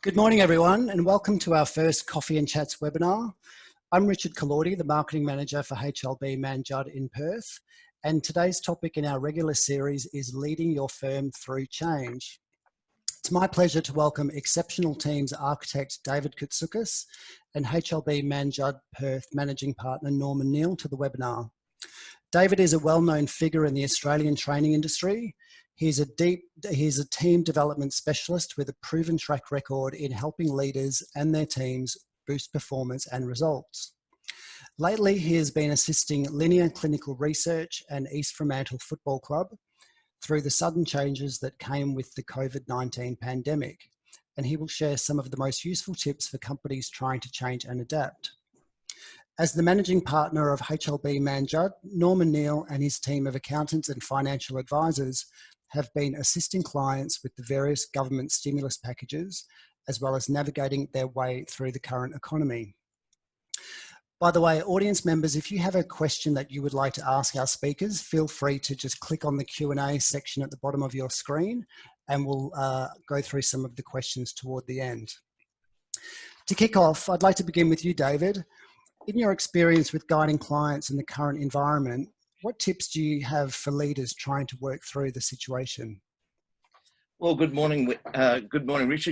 Good morning, everyone, and welcome to our first Coffee and Chats webinar. I'm Richard Koutsoukis, the Marketing Manager for HLB Man Judd in Perth, and today's topic in our regular series is Leading Your Firm Through Change. It's my pleasure to welcome exceptional teams architect David Koutsoukis and HLB Man Judd Perth Managing Partner Norman Neill to the webinar. David is a well-known figure in the Australian training industry. He's a team development specialist with a proven track record in helping leaders and their teams boost performance and results. Lately, he has been assisting Linear Clinical Research and East Fremantle Football Club through the sudden changes that came with the COVID-19 pandemic, and he will share some of the most useful tips for companies trying to change and adapt. As the managing partner of HLB Man Judd, Norman Neill and his team of accountants and financial advisors have been assisting clients with the various government stimulus packages, as well as navigating their way through the current economy. By the way, audience members, if you have a question that you would like to ask our speakers, feel free to just click on the Q&A section at the bottom of your screen, and we'll go through some of the questions toward the end. To kick off, I'd like to begin with you, David. In your experience with guiding clients in the current environment, what tips do you have for leaders trying to work through the situation? Well, good morning, Richard. Good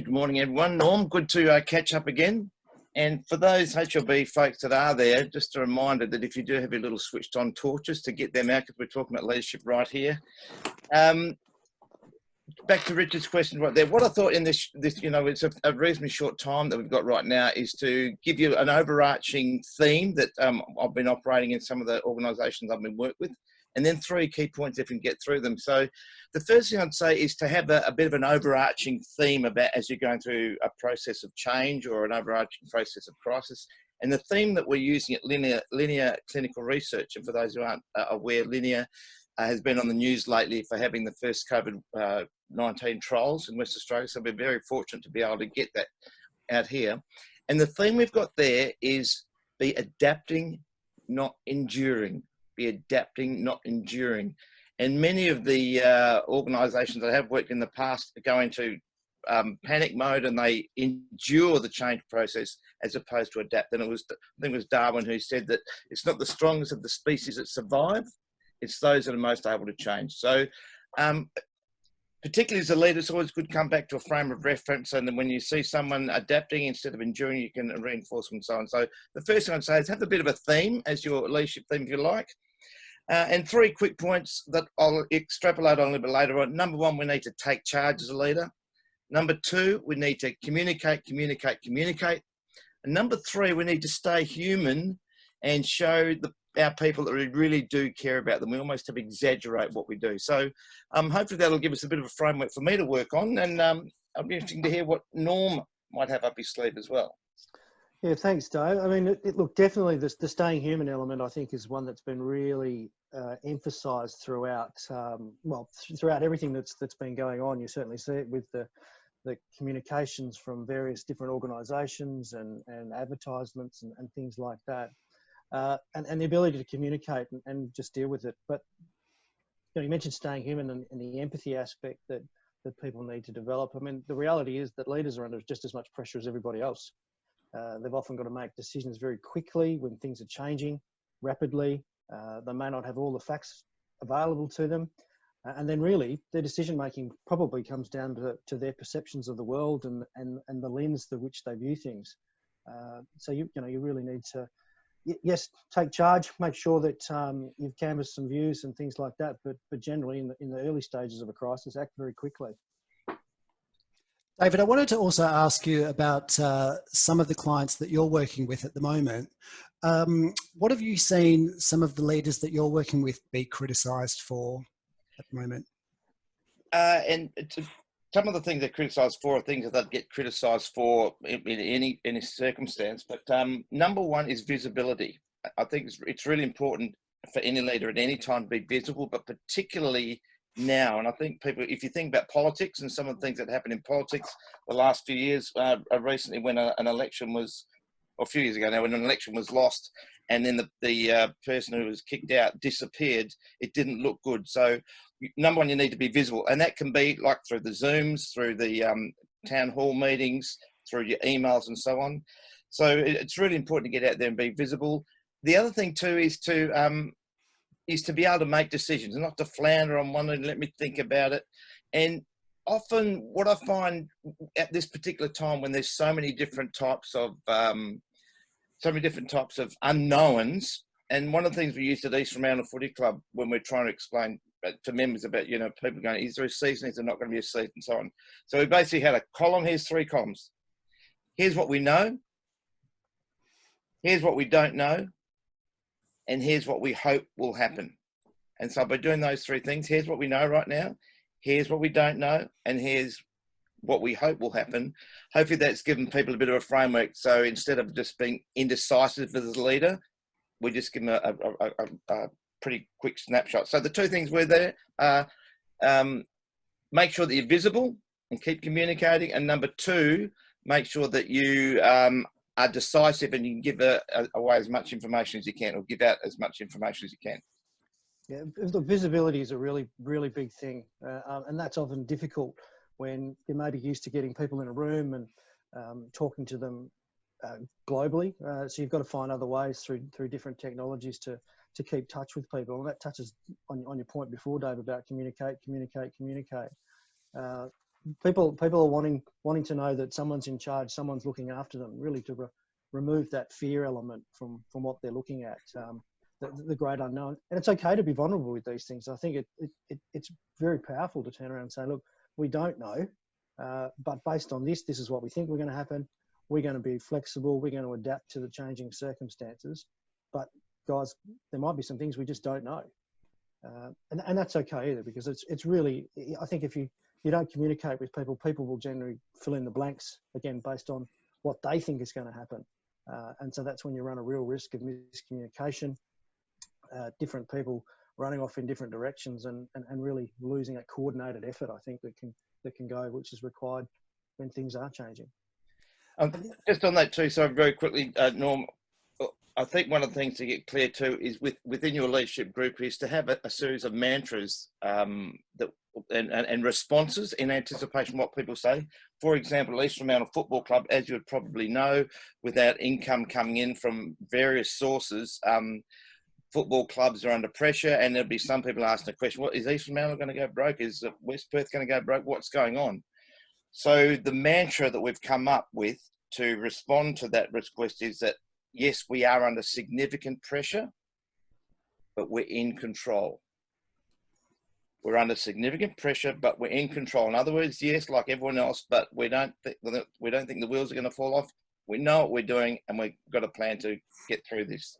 morning, everyone. Norm, good to catch up again. And for those HLB folks that are there, just a reminder that if you do have your little switched on torches to get them out, because we're talking about leadership right here. Back to Richard's question right there. What I thought in this it's a reasonably short time that we've got right now is to give you an overarching theme that I've been operating in some of the organisations I've been working with, and then 3 key points if we can get through them. So the first thing I'd say is to have a bit of an overarching theme about as you're going through a process of change or an overarching process of crisis. And the theme that we're using at Linear Clinical Research, and for those who aren't aware, Linear has been on the news lately for having the first COVID-19 trials in West Australia. So we're very fortunate to be able to get that out here. And the theme we've got there is be adapting, not enduring. Be adapting, not enduring. And many of the organisations that have worked in the past go into panic mode and they endure the change process as opposed to adapt. And I think it was Darwin who said that it's not the strongest of the species that survive, it's those that are most able to change. So particularly as a leader, it's always good to come back to a frame of reference, and then when you see someone adapting instead of enduring, you can reinforce them and so on. So the first thing I'd say is have a bit of a theme as your leadership theme, if you like. And 3 quick points that I'll extrapolate on a little bit later on. Number 1, we need to take charge as a leader. Number 2, we need to communicate. And number 3, we need to stay human and show our people that we really do care about them. We almost have to exaggerate what we do. So hopefully that'll give us a bit of a framework for me to work on, and I'll be interested to hear what Norm might have up his sleeve as well. Yeah, thanks, Dave. I mean, look, definitely the staying human element, I think, is one that's been really emphasised throughout, throughout everything that's been going on. You certainly see it with the communications from various different organisations and advertisements and things like that. And the ability to communicate and just deal with it. But you mentioned staying human and the empathy aspect that people need to develop. I mean, the reality is that leaders are under just as much pressure as everybody else. They've often got to make decisions very quickly when things are changing rapidly. They may not have all the facts available to them. And then really their decision making probably comes down to their perceptions of the world and the lens through which they view things. So you really need to, yes, take charge, make sure that you've canvassed some views and things like that, but generally in the early stages of a crisis, act very quickly. David, I wanted to also ask you about some of the clients that you're working with at the moment. What have you seen some of the leaders that you're working with be criticised for at the moment? Some of the things they're criticised for are things that they'd get criticised for in any circumstance. But number 1 is visibility. I think it's really important for any leader at any time to be visible, but particularly now. And I think people, if you think about politics and some of the things that happened in politics the last few years, recently when an election was, or a few years ago now, when an election was lost and then the person who was kicked out disappeared, it didn't look good. So number 1, you need to be visible. And that can be like through the Zooms, through the town hall meetings, through your emails and so on. So it's really important to get out there and be visible. The other thing too is to be able to make decisions and not to flounder on one and let me think about it. And often what I find at this particular time when there's so many different types of unknowns, and one of the things we used at East Fremantle Footy Club when we're trying to explain to members about, people going, is there a season, is there not going to be a season, and so on. So we basically had a column, here's 3 columns. Here's what we know, here's what we don't know, and here's what we hope will happen. And so by doing those 3 things, here's what we know right now, here's what we don't know, and here's what we hope will happen. Hopefully that's given people a bit of a framework. So instead of just being indecisive as a leader, we just give them a pretty quick snapshot. So the 2 things were there are make sure that you're visible and keep communicating. And number 2, make sure that you are decisive and you can give away as much information as you can, or give out as much information as you can. Yeah, look, visibility is a really, really big thing. And that's often difficult when you may be used to getting people in a room and talking to them globally. So you've got to find other ways through different technologies to keep touch with people. And that touches on your point before, Dave, about communicate. People are wanting to know that someone's in charge, someone's looking after them, really to remove that fear element from what they're looking at, the great unknown. And it's okay to be vulnerable with these things. I think it's very powerful to turn around and say, look, we don't know, but based on this is what we think we're going to happen. We're going to be flexible. We're going to adapt to the changing circumstances. But guys, there might be some things we just don't know. And that's okay either, because it's really, I think if you don't communicate with people, people will generally fill in the blanks, again, based on what they think is going to happen. And so that's when you run a real risk of miscommunication, different people running off in different directions and really losing a coordinated effort, I think, that can go, which is required when things are changing. Just on that too, so very quickly, Norm, I think one of the things to get clear too is within your leadership group is to have a series of mantras and responses in anticipation of what people say. For example, East Fremantle Football Club, as you would probably know, without income coming in from various sources, football clubs are under pressure, and there'll be some people asking the question, what, is East Fremantle going to go broke? Is West Perth going to go broke? What's going on? So the mantra that we've come up with to respond to that request is that, yes, we are under significant pressure, but we're in control. We're under significant pressure, but we're in control. In other words, yes, like everyone else, but we don't think the wheels are going to fall off. We know what we're doing, and we've got a plan to get through this.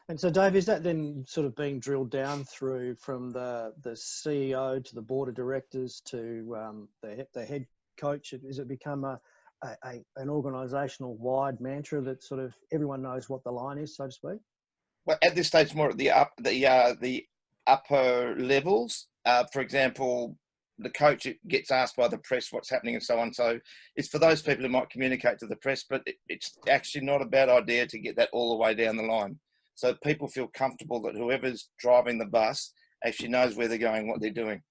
And so, Dave, is that then sort of being drilled down through from the CEO to the board of directors to the head coach? Has it become an organisational wide mantra that sort of everyone knows what the line is, so to speak? Well, at this stage, more at the upper levels. For example, the coach gets asked by the press what's happening and so on. So it's for those people who might communicate to the press, but it's actually not a bad idea to get that all the way down the line. So people feel comfortable that whoever's driving the bus actually knows where they're going, what they're doing.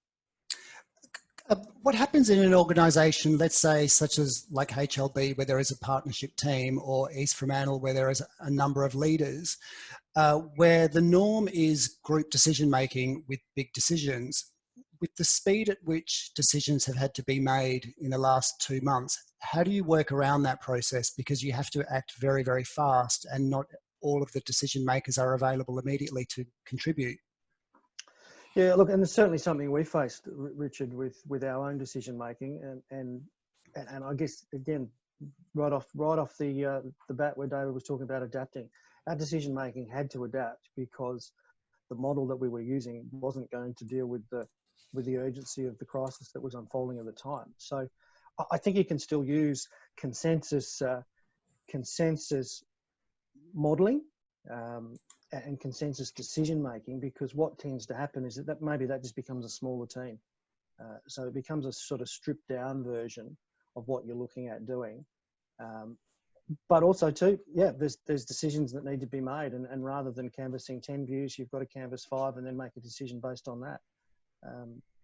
What happens in an organisation, let's say, such as like HLB, where there is a partnership team, or East Fremantle, where there is a number of leaders, where the norm is group decision making with big decisions? With the speed at which decisions have had to be made in the last 2 months, how do you work around that process? Because you have to act very, very fast, and not all of the decision makers are available immediately to contribute. Yeah, look, and it's certainly something we faced, Richard, with our own decision making, and I guess again, right off the bat, where David was talking about adapting, our decision making had to adapt because the model that we were using wasn't going to deal with the urgency of the crisis that was unfolding at the time. So, I think you can still use consensus modelling and consensus decision making, because what tends to happen is that maybe that just becomes a smaller team. So it becomes a sort of stripped down version of what you're looking at doing. But also too, yeah, there's decisions that need to be made, and rather than canvassing 10 views, you've got to canvass 5 and then make a decision based on that.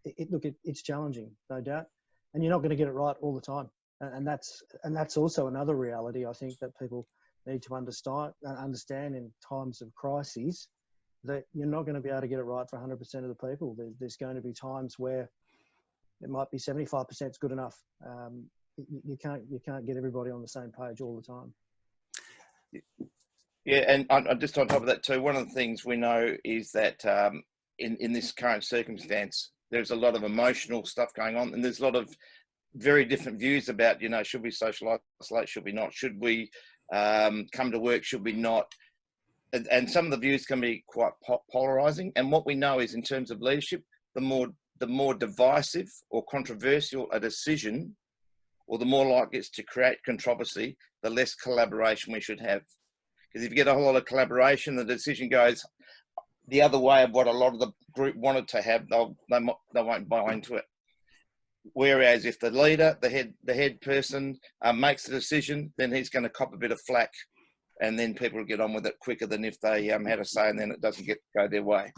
It's challenging, no doubt, and you're not going to get it right all the time. And that's also another reality, I think, that people need to understand in times of crises, that you're not going to be able to get it right for 100% of the people. There's going to be times where it might be 75% is good enough. You can't get everybody on the same page all the time. Yeah, and just on top of that too, one of the things we know is that in this current circumstance, there's a lot of emotional stuff going on, and there's a lot of very different views about, you know, should we social isolate, should we not, should we come to work, should we not, and some of the views can be quite polarizing. And what we know is, in terms of leadership, the more divisive or controversial a decision, or the more likely it's to create controversy, the less collaboration we should have. Because if you get a whole lot of collaboration, the decision goes the other way of what a lot of the group wanted to have, they won't buy into it. Whereas if the leader, the head person makes the decision, then he's going to cop a bit of flack, and then people will get on with it quicker than if they had a say and then it doesn't go their way.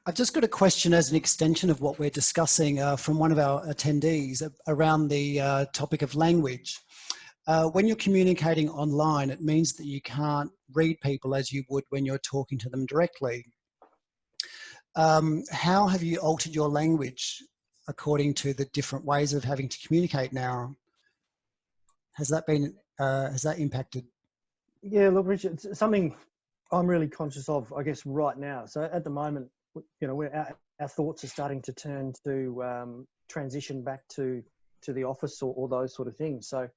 I've just got a question as an extension of what we're discussing from one of our attendees around the topic of language. When you're communicating online, it means that you can't read people as you would when you're talking to them directly. How have you altered your language according to the different ways of having to communicate now? Has that impacted? Yeah, look, Richard, it's something I'm really conscious of, I guess, right now. So at the moment, you know, our thoughts are starting to turn to transition back to the office or those sort of things. So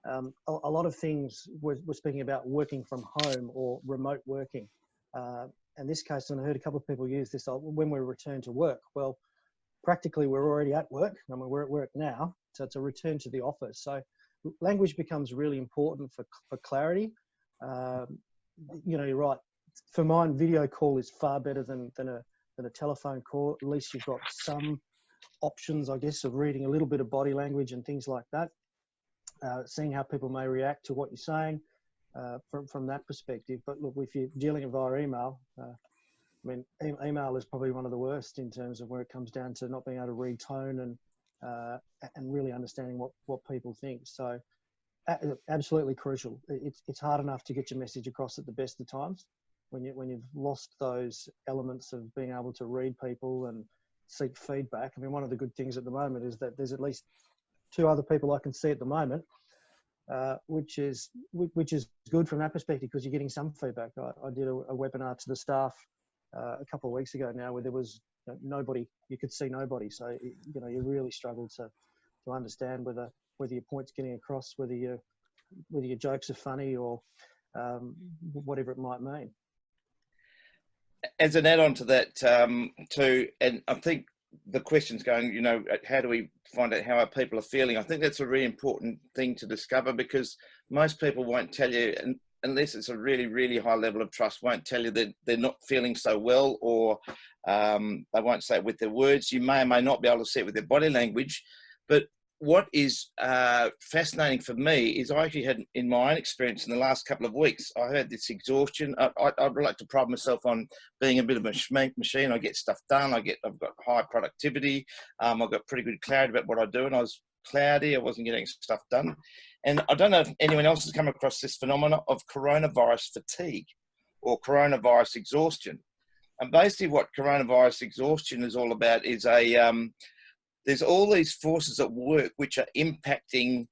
a lot of things we're speaking about working from home or remote working. In this case, and I heard a couple of people use this, when we return to work, well, practically we're already at work. I mean, we're at work now, so it's a return to the office. So language becomes really important for clarity. You know, you're right. For mine, video call is far better than a telephone call. At least you've got some options, I guess, of reading a little bit of body language and things like that. Seeing how people may react to what you're saying from that perspective. But look, if you're dealing via email, I mean, email is probably one of the worst in terms of where it comes down to not being able to read tone and really understanding what people think. So absolutely crucial. It's hard enough to get your message across at the best of times when you've lost those elements of being able to read people and seek feedback. I mean, one of the good things at the moment is that there's at least 2 other people I can see at the moment, which is good from that perspective, because you're getting some feedback. I did a webinar to the staff a couple of weeks ago now, where there was nobody. You could see nobody, so you know, you really struggle to understand whether your point's getting across, whether your jokes are funny, or whatever it might mean. As an add-on to that too, and I think the question's going, you know, how do we find out how our people are feeling? I think that's a really important thing to discover, because most people won't tell you, unless it's a really, really high level of trust, won't tell you that they're not feeling so well, or they won't say it with their words. You may or may not be able to see it with their body language. But what is fascinating for me is I actually had, in my own experience in the last couple of weeks, I had this exhaustion. I'd like to pride myself on being a bit of a schmeck machine. I get stuff done. I've got high productivity. I've got pretty good clarity about what I do, and I was cloudy. I wasn't getting stuff done. And I don't know if anyone else has come across this phenomenon of coronavirus fatigue or coronavirus exhaustion. And basically what coronavirus exhaustion is all about is there's all these forces at work which are impacting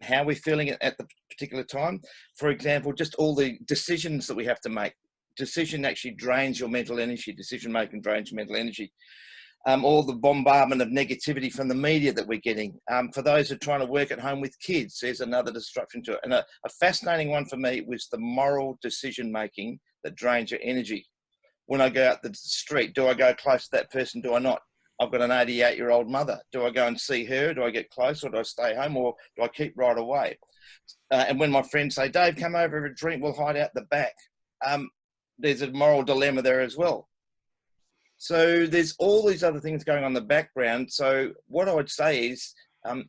how we're feeling at the particular time. For example, just all the decisions that we have to make. Decision actually drains your mental energy. Decision making drains your mental energy. All the bombardment of negativity from the media that we're getting. For those who are trying to work at home with kids, there's another disruption to it. And a fascinating one for me was the moral decision making that drains your energy. When I go out the street, do I go close to that person? Do I not? I've got an 88-year-old mother. Do I go and see her? Do I get close, or do I stay home, or do I keep right away? And when my friends say, Dave, come over and drink, we'll hide out the back. There's a moral dilemma there as well. So there's all these other things going on in the background. So what I would say is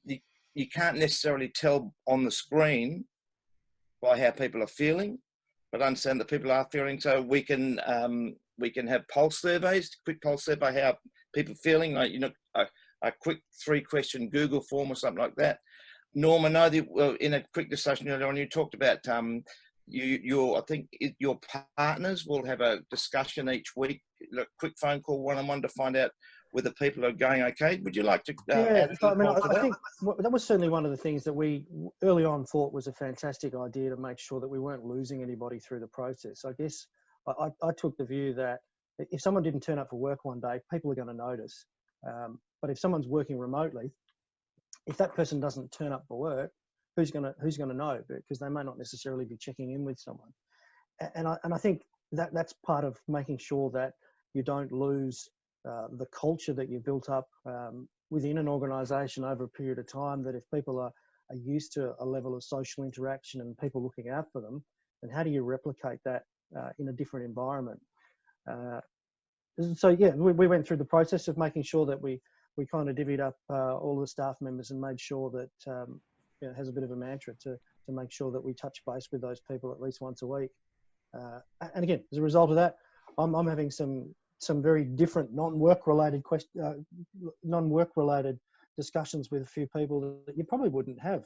you can't necessarily tell on the screen by how people are feeling, but understand that people are feeling. So we can have pulse surveys, quick pulse survey, how people feeling, like, you know, a quick 3-question Google form or something like that. Norm, I know that in a quick discussion earlier on, you talked about I think your partners will have a discussion each week, a quick phone call, one-on-one, to find out whether people are going okay. Would you like to add So, I mean, more to I that? think that was certainly one of the things that we early on thought was a fantastic idea, to make sure that we weren't losing anybody through the process. I guess I took the view that if someone didn't turn up for work one day, people are going to notice. But if someone's working remotely, if that person doesn't turn up for work, who's going to know? Because they may not necessarily be checking in with someone. And I think that's part of making sure that you don't lose the culture that you built up within an organisation over a period of time. That if people are used to a level of social interaction and people looking out for them, then how do you replicate that in a different environment? So yeah, we went through the process of making sure that we kind of divvied up all the staff members and made sure that it has a bit of a mantra to make sure that we touch base with those people at least once a week. And again, as a result of that, I'm having some very different non-work related discussions with a few people that you probably wouldn't have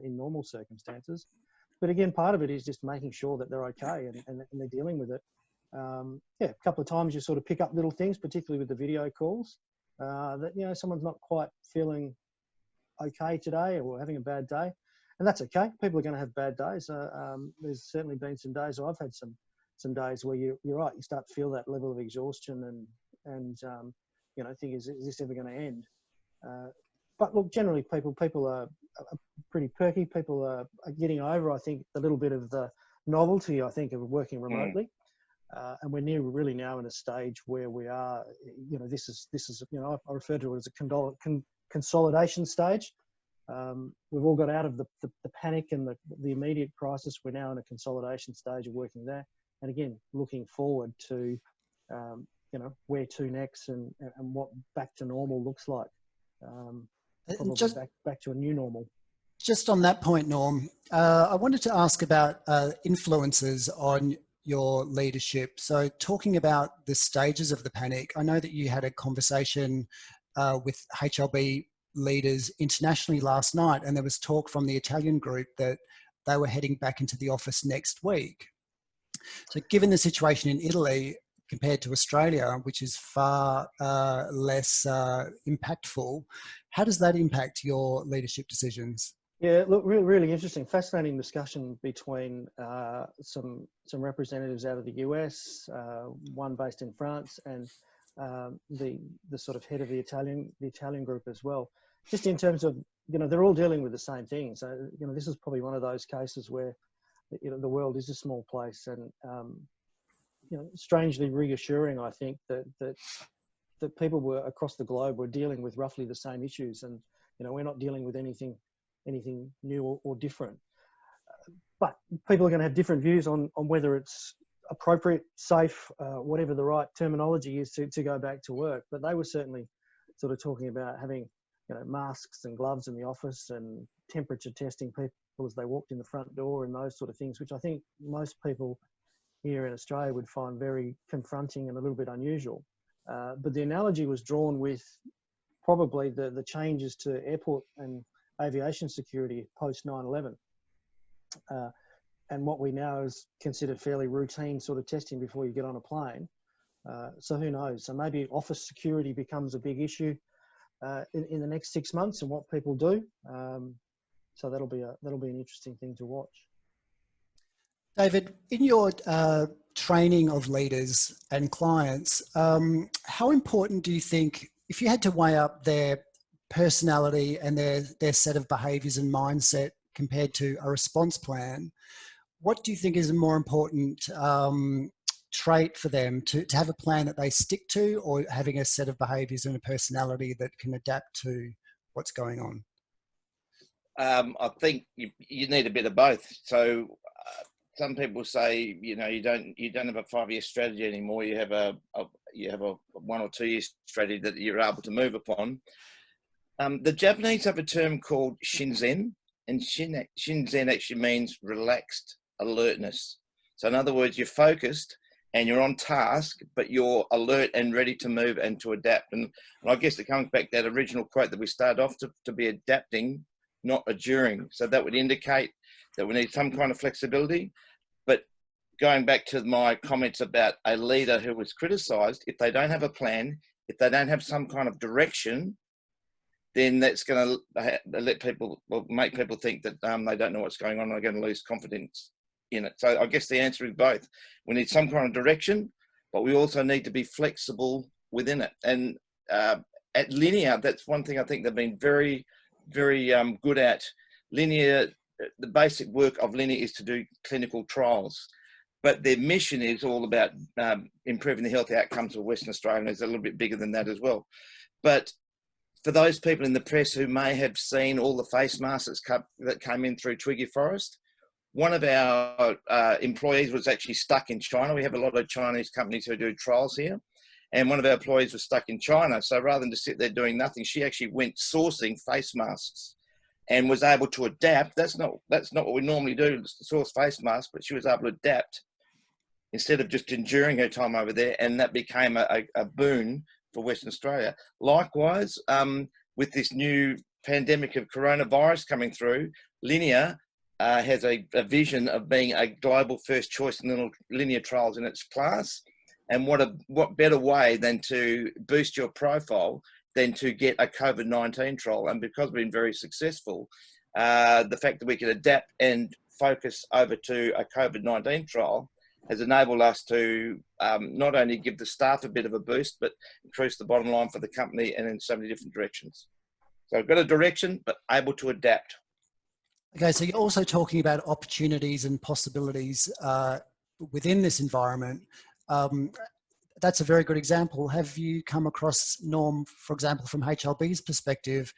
in normal circumstances. But again, part of it is just making sure that they're okay and they're dealing with it. A couple of times you sort of pick up little things, particularly with the video calls, that, someone's not quite feeling okay today or having a bad day. And that's okay. People are going to have bad days. There's certainly been some days, or I've had some days where you're right. You start to feel that level of exhaustion and think, is this ever going to end? But look, generally people are pretty perky. People are getting over, I think, a little bit of the novelty, I think, of working remotely. And we're really now in a stage where we are, this is I refer to it as a consolidation stage. We've all got out of the panic and the immediate crisis. We're now in a consolidation stage of working there. And again, looking forward to, where to next and what back to normal looks like. Probably just back to a new normal. Just on that point, Norm, I wanted to ask about influences on your leadership. So talking about the stages of the panic, I know that you had a conversation with HLB leaders internationally last night, and there was talk from the Italian group that they were heading back into the office next week. So given the situation in Italy compared to Australia, which is far less impactful, how does that impact your leadership decisions? Yeah, look, really interesting, fascinating discussion between some representatives out of the US, one based in France, and the sort of head of the Italian group as well. Just in terms of, they're all dealing with the same thing. So, this is probably one of those cases where, the world is a small place, and strangely reassuring, I think, that people were across the globe were dealing with roughly the same issues, and we're not dealing with anything new or different. But people are going to have different views on whether it's appropriate, safe, whatever the right terminology is to go back to work. But they were certainly sort of talking about having masks and gloves in the office and temperature testing people as they walked in the front door and those sort of things, which I think most people here in Australia would find very confronting and a little bit unusual. But the analogy was drawn with probably the changes to airport and aviation security post 9/11, and what we now is considered fairly routine sort of testing before you get on a plane. So who knows? So maybe office security becomes a big issue in the next 6 months, and what people do. So that'll be an interesting thing to watch. David, in your training of leaders and clients, how important do you think, if you had to weigh up their personality and their set of behaviours and mindset compared to a response plan, what do you think is a more important trait for them to have a plan that they stick to, or having a set of behaviours and a personality that can adapt to what's going on? I think you need a bit of both. So some people say, you don't have a 5-year strategy anymore. You have a 1 or 2 year strategy that you're able to move upon. The Japanese have a term called Shinzen, and Shinzen actually means relaxed alertness. So in other words, you're focused and you're on task, but you're alert and ready to move and to adapt. And I guess it comes back to that original quote that we started off to be adapting, not a during. So that would indicate that we need some kind of flexibility. But going back to my comments about a leader who was criticised, if they don't have a plan, if they don't have some kind of direction, then that's going to let people, well, make people think that they don't know what's going on and are going to lose confidence in it. So I guess the answer is both. We need some kind of direction, but we also need to be flexible within it. And at Linear, that's one thing I think they've been very, very good at. Linear, the basic work of Linear is to do clinical trials, but their mission is all about improving the health outcomes of Western Australia, and it's a little bit bigger than that as well. But for those people in the press who may have seen all the face masks that came in through Twiggy Forest, one of our employees was actually stuck in China. We have a lot of Chinese companies who do trials here, and one of our employees was stuck in China. So rather than just sit there doing nothing, she actually went sourcing face masks and was able to adapt. That's not what we normally do, source face masks, but she was able to adapt instead of just enduring her time over there, and that became a boon for Western Australia. Likewise, with this new pandemic of coronavirus coming through, Linear has a vision of being a global first choice in linear trials in its class. And what better way than to boost your profile than to get a COVID-19 trial? And because we've been very successful, the fact that we can adapt and focus over to a COVID-19 trial has enabled us to not only give the staff a bit of a boost, but increase the bottom line for the company and in so many different directions. So I've got a direction, but able to adapt. Okay, so you're also talking about opportunities and possibilities within this environment. That's a very good example. Have you come across, Norm, for example, from HLB's perspective,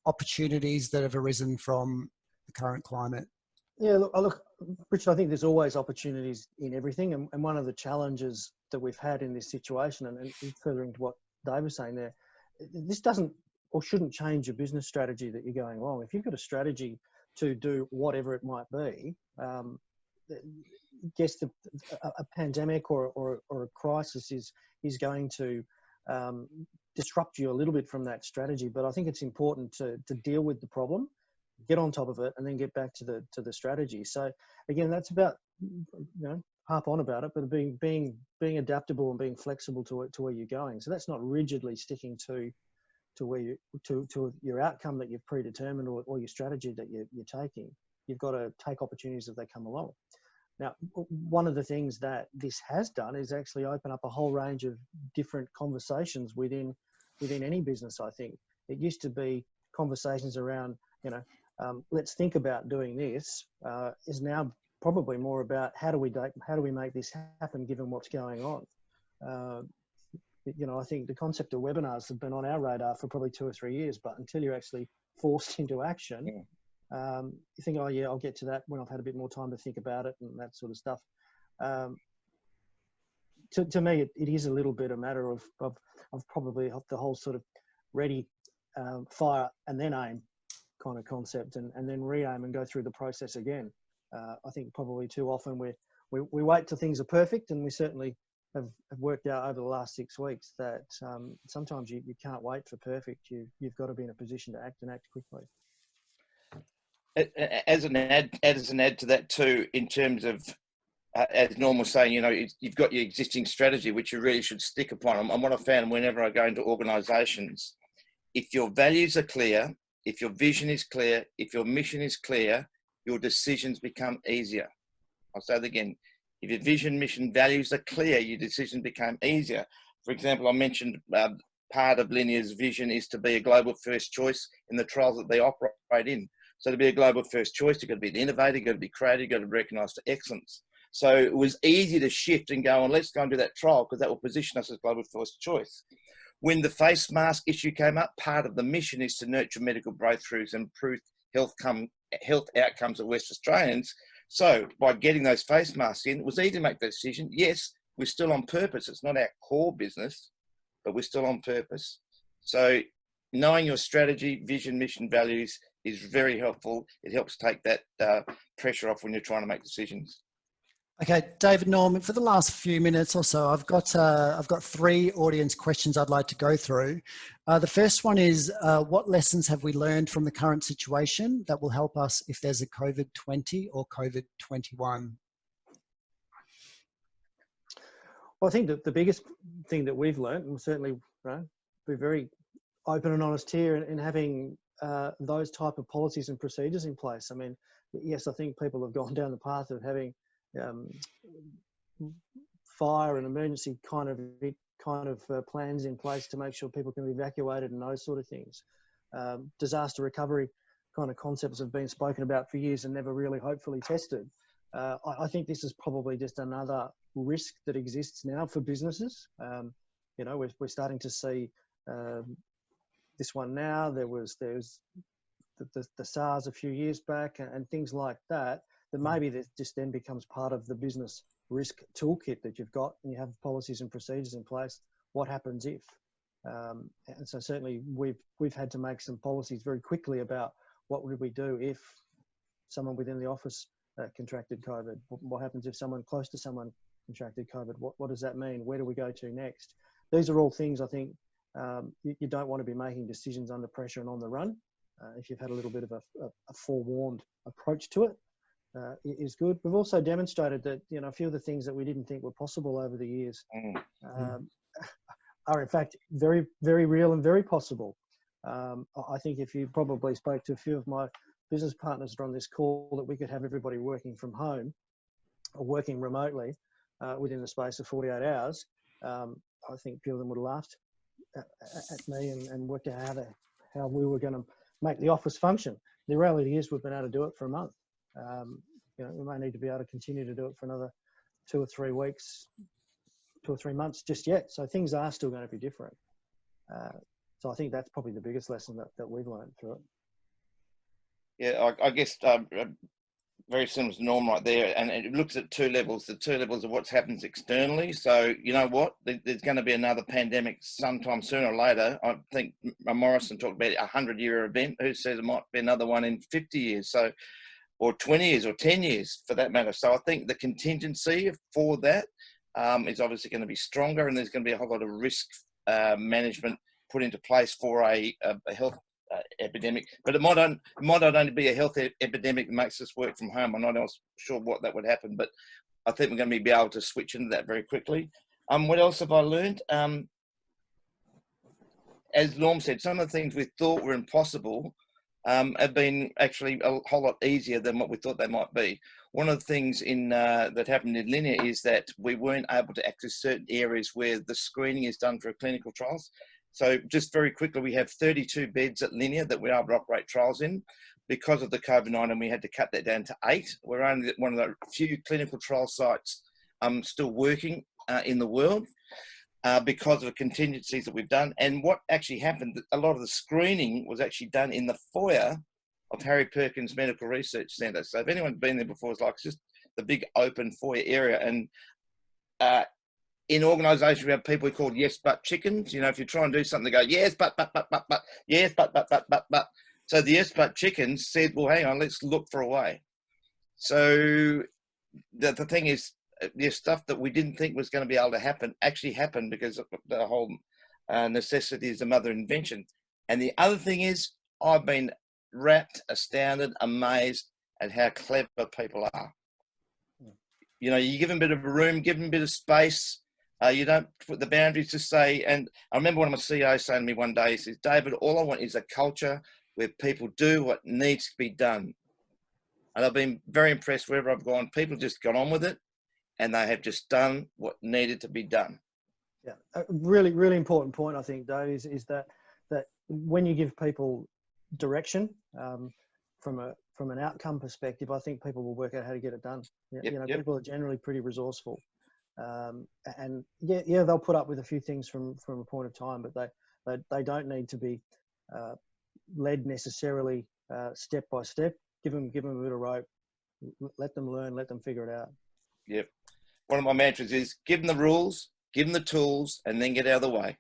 opportunities that have arisen from the current climate? Yeah, look, Richard, I think there's always opportunities in everything. And one of the challenges that we've had in this situation, and further into what Dave was saying there, this doesn't or shouldn't change your business strategy that you're going along. If you've got a strategy to do whatever it might be, guess a pandemic or a crisis is going to disrupt you a little bit from that strategy. But I think it's important to deal with the problem, get on top of it, and then get back to the strategy. So again, that's about, harp on about it, but being adaptable and being flexible to where you're going. So that's not rigidly sticking to where to your outcome that you've predetermined or your strategy that you're taking. You've got to take opportunities as they come along. Now, one of the things that this has done is actually open up a whole range of different conversations within any business. I think it used to be conversations around, let's think about doing this, is now probably more about how do we make this happen given what's going on. I think the concept of webinars have been on our radar for probably 2 or 3 years, but until you're actually forced into action, you think, oh yeah, I'll get to that when I've had a bit more time to think about it and that sort of stuff. To me, it is a little bit a matter of probably the whole sort of ready, fire, and then aim kind of concept, and then re-aim and go through the process again. I think probably too often we wait till things are perfect, and we certainly have worked out over the last 6 weeks that sometimes you can't wait for perfect. You've got to be in a position to act and act quickly. As an add to that too, in terms of, as Norm was saying, you've got your existing strategy, which you really should stick upon. And what I found whenever I go into organisations, if your values are clear, if your vision is clear, if your mission is clear, your decisions become easier. I'll say that again. If your vision, mission, values are clear, your decisions become easier. For example, I mentioned part of Linear's vision is to be a global first choice in the trials that they operate in. So to be a global first choice, you've got to be an innovator, you've got to be creative, you've got to be recognised for excellence. So it was easy to shift and go, let's go and do that trial because that will position us as global first choice. When the face mask issue came up, part of the mission is to nurture medical breakthroughs and improve health outcomes of West Australians. So by getting those face masks in, it was easy to make that decision. Yes, we're still on purpose. It's not our core business, but we're still on purpose. So knowing your strategy, vision, mission, values is very helpful. It helps take that pressure off when you're trying to make decisions. Okay, David, Norman, for the last few minutes or so, I've got 3 audience questions I'd like to go through. The first one is, what lessons have we learned from the current situation that will help us if there's a COVID-20 or COVID-21? Well, I think that the biggest thing that we've learned, and certainly be very open and honest here in having those type of policies and procedures in place. I mean, yes, I think people have gone down the path of having fire and emergency kind of plans in place to make sure people can be evacuated and those sort of things. Disaster recovery kind of concepts have been spoken about for years and never really hopefully tested. I think this is probably just another risk that exists now for businesses. You know, we're starting to see this one now. There's the SARS a few years back and things like that. That maybe that just then becomes part of the business risk toolkit that you've got, and you have policies and procedures in place. What happens if? And so certainly we've had to make some policies very quickly about what would we do if someone within the office contracted COVID. What happens if someone close to someone contracted COVID? What does that mean? Where do we go to next? These are all things I think you don't want to be making decisions under pressure and on the run. If you've had a little bit of a forewarned approach to it, is good. We've also demonstrated that, you know, a few of the things that we didn't think were possible over the years are in fact very, very real and very possible. I think if you probably spoke to a few of my business partners on this call, that we could have everybody working from home or working remotely within the space of 48 hours, I think a few of them would have laughed at me and worked out how we were going to make the office function. The reality is we've been able to do it for a month. You know, we may need to be able to continue to do it for another 2 or 3 weeks, 2 or 3 months just yet. So things are still going to be different. So I think that's probably the biggest lesson that we've learned through it. Yeah, I guess very similar to Norm right there, and it looks at 2 levels. The 2 levels of what happens externally. So you know what, there's going to be another pandemic sometime sooner or later. I think Morrison talked about a 100-year event. Who says it might be another one in 50 years? So, or 20 years or 10 years for that matter. So I think the contingency for that is obviously going to be stronger, and there's going to be a whole lot of risk management put into place for a health epidemic. But it might not only be a health epidemic that makes us work from home. I'm not sure what that would happen, but I think we're going to be able to switch into that very quickly. What else have I learned? As Norm said, some of the things we thought were impossible have been actually a whole lot easier than what we thought they might be. One of the things that happened in Linear is that we weren't able to access certain areas where the screening is done for clinical trials. So just very quickly, we have 32 beds at Linear that we're able to operate trials in. Because of the COVID-19, we had to cut that down to 8. We're only one of the few clinical trial sites still working in the world because of the contingencies that we've done. And what actually happened, a lot of the screening was actually done in the foyer of Harry Perkins Medical Research Centre. So if anyone's been there before, it's like just the big open foyer area. And in organisations, we have people called yes, but chickens. You know, if you try and do something, they go, yes, but, yes, but. So the yes, but chickens said, well, hang on, let's look for a way. So the thing is, the stuff that we didn't think was going to be able to happen actually happened because of the whole necessity is the mother of invention. And the other thing is, I've been rapt, astounded, amazed at how clever people are. You know, you give them a bit of a room, give them a bit of space. You don't put the boundaries to say, and I remember one of my CEOs saying to me one day, he says, David, all I want is a culture where people do what needs to be done. And I've been very impressed wherever I've gone. People just got on with it, and they have just done what needed to be done. Yeah, a really, really important point, I think, Dave, is that when you give people direction from an outcome perspective, I think people will work out how to get it done. People are generally pretty resourceful. And they'll put up with a few things from a point of time, but they don't need to be led necessarily step by step. Give them a bit of rope, let them learn, let them figure it out. Yep. One of my mantras is give them the rules, give them the tools, and then get out of the way.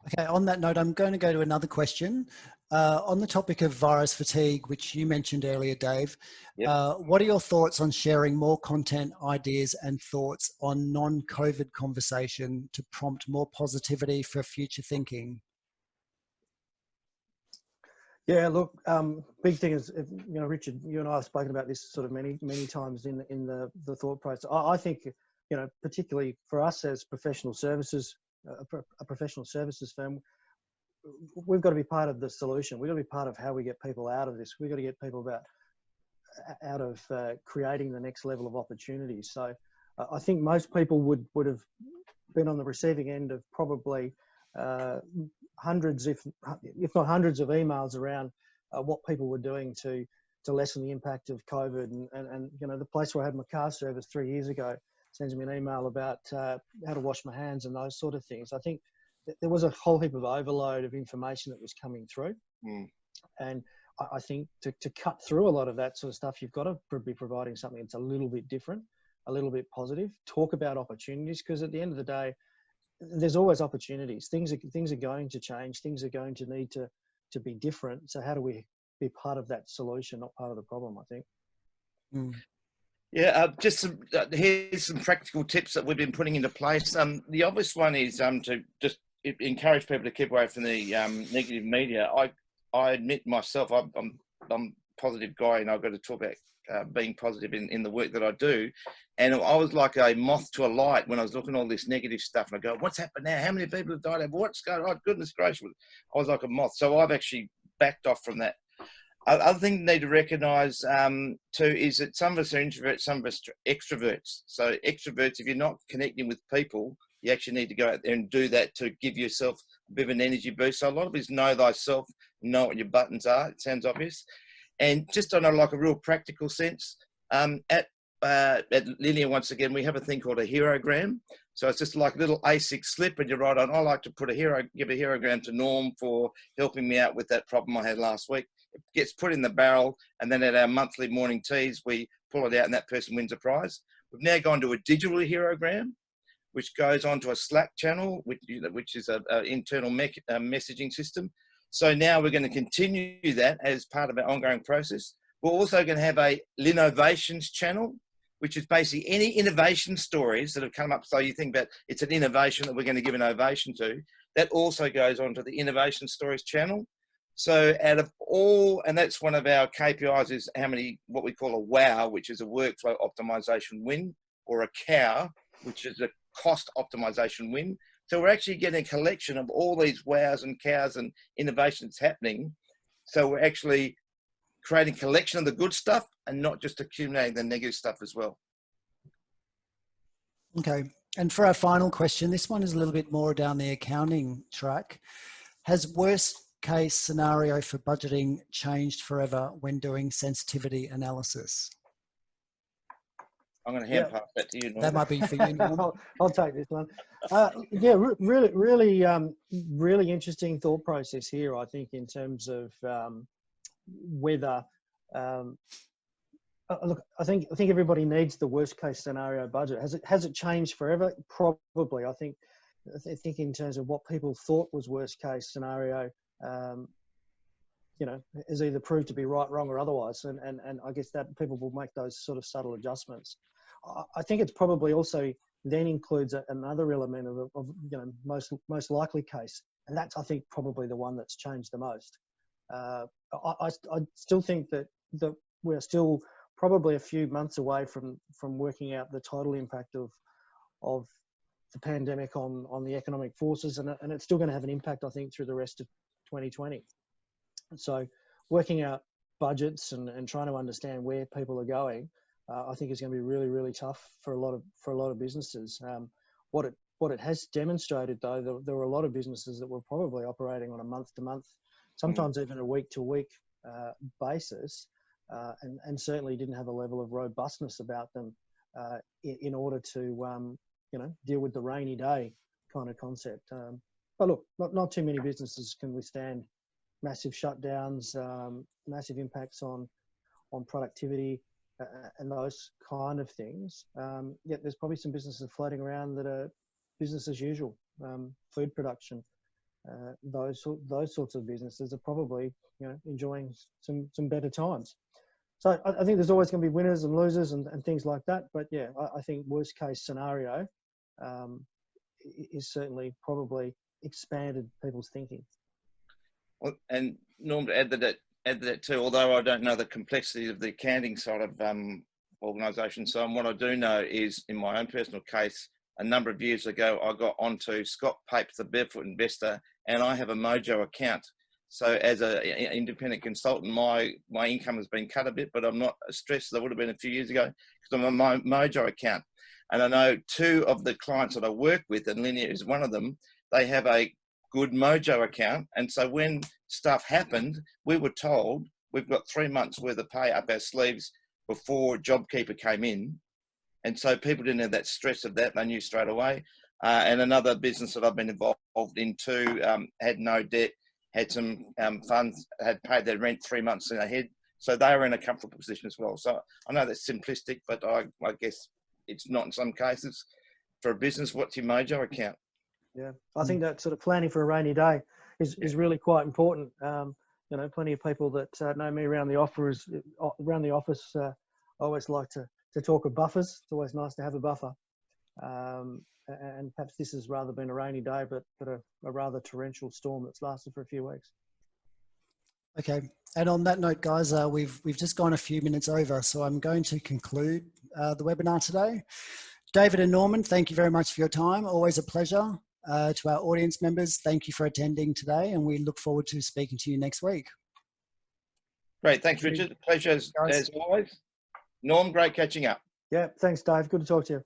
Okay, on that note, I'm going to go to another question. On the topic of virus fatigue, which you mentioned earlier, Dave, Yep. what are your thoughts on sharing more content, ideas and thoughts on non-COVID conversation to prompt more positivity for future thinking? Yeah, look, big thing is, Richard, you and I have spoken about this sort of many times in the thought process. I think, particularly for us as professional services, a professional services firm, we've got to be part of the solution. We've got to be part of how we get people out of this. We've got to get people out of creating the next level of opportunities. So I think most people would have been on the receiving end of probably hundreds, if not hundreds of emails around what people were doing to lessen the impact of COVID. And the place where I had my car service 3 years ago sends me an email about how to wash my hands and those sort of things. I think there was a whole heap of overload of information that was coming through. And I think to cut through a lot of that sort of stuff, you've got to be providing something that's a little bit different, a little bit positive. Talk about opportunities, because at the end of the day, there's always opportunities. Things are going to change. Things are going to need to be different. So how do we be part of that solution, not part of the problem, I think. Yeah, here's some practical tips that we've been putting into place. The obvious one is to just encourage people to keep away from the negative media. I admit myself, I'm a positive guy, and I've got to talk about being positive in the work that I do. And I was like a moth to a light when I was looking at all this negative stuff. And I go, what's happened now? How many people have died? What's going on? Oh, goodness gracious. I was like a moth. So I've actually backed off from that. Other thing you need to recognise too is that some of us are introverts, some of us are extroverts. So extroverts, if you're not connecting with people, you actually need to go out there and do that to give yourself a bit of an energy boost. So a lot of it is know thyself, know what your buttons are. It sounds obvious. And just on a real practical sense, at Linear, once again, we have a thing called a herogram. So it's just like a little ASIC slip, and you write on, I like to give a herogram to Norm for helping me out with that problem I had last week. It gets put in the barrel, and then at our monthly morning teas, we pull it out and that person wins a prize. We've now gone to a digital herogram, which goes onto a Slack channel, which is an internal messaging system. So now we're going to continue that as part of our ongoing process. We're also going to have a Linnovations channel, which is basically any innovation stories that have come up. So you think that it's an innovation that we're going to give an ovation to. That also goes onto the Innovation Stories channel. So out of all, and that's one of our KPIs, is how many, what we call a WOW, which is a workflow optimization win, or a COW, which is a cost optimization win. So we're actually getting a collection of all these wows and cows and innovations happening. So we're actually creating a collection of the good stuff and not just accumulating the negative stuff as well. Okay. And for our final question, this one is a little bit more down the accounting track. Has worst case scenario for budgeting changed forever when doing sensitivity analysis? I'm going to hand pass that to you, Norm. That might be for you, Norm. I'll take this one. Yeah, really interesting thought process here, I think, in terms of whether look, I think everybody needs the worst case scenario budget. Has it changed forever? Probably. I think in terms of what people thought was worst case scenario, is either proved to be right, wrong, or otherwise. And I guess that people will make those sort of subtle adjustments. I think it's probably also then includes another element of most likely case, and that's, I think, probably the one that's changed the most. I still think that we're still probably a few months away from working out the total impact of the pandemic on the economic forces, and it's still going to have an impact, I think, through the rest of 2020. So working out budgets and trying to understand where people are going, I think is going to be really, really tough for a lot of businesses. What it has demonstrated, though, there were a lot of businesses that were probably operating on a month-to-month, sometimes even a week-to-week basis, and certainly didn't have a level of robustness about them in order to deal with the rainy day kind of concept. But look, not too many businesses can withstand massive shutdowns, massive impacts on productivity, and those kind of things. Yet there's probably some businesses floating around that are business as usual, food production, those sorts of businesses are probably, you know, enjoying some better times. So I think there's always going to be winners and losers and things like that. But yeah, I think worst case scenario is certainly probably expanded people's thinking. Well, and Norm, to add to that too, although I don't know the complexity of the accounting side of organisations, so what I do know is, in my own personal case, a number of years ago, I got onto Scott Pape's The Barefoot Investor, and I have a Mojo account. So as an independent consultant, my income has been cut a bit, but I'm not as stressed as I would have been a few years ago because I'm a Mojo account. And I know 2 of the clients that I work with, and Linear is one of them, they have a good Mojo account. And so when stuff happened, we were told we've got 3 months worth of pay up our sleeves before JobKeeper came in. And so people didn't have that stress of that. They knew straight away. And another business that I've been involved in too had no debt, had some funds, had paid their rent 3 months ahead. So they were in a comfortable position as well. So I know that's simplistic, but I guess it's not in some cases. For a business, what's your Mojo account? Yeah, I think that sort of planning for a rainy day is really quite important. You know, plenty of people that know me around the office. I always like to talk of buffers. It's always nice to have a buffer. And perhaps this has rather been a rainy day, but a rather torrential storm that's lasted for a few weeks. Okay, and on that note, guys, we've just gone a few minutes over, so I'm going to conclude the webinar today. David and Norman, thank you very much for your time. Always a pleasure. To our audience members, thank you for attending today, and we look forward to speaking to you next week. Great, thanks, Richard. Pleasure as always. Norm, great catching up. Yeah, thanks, Dave. Good to talk to you.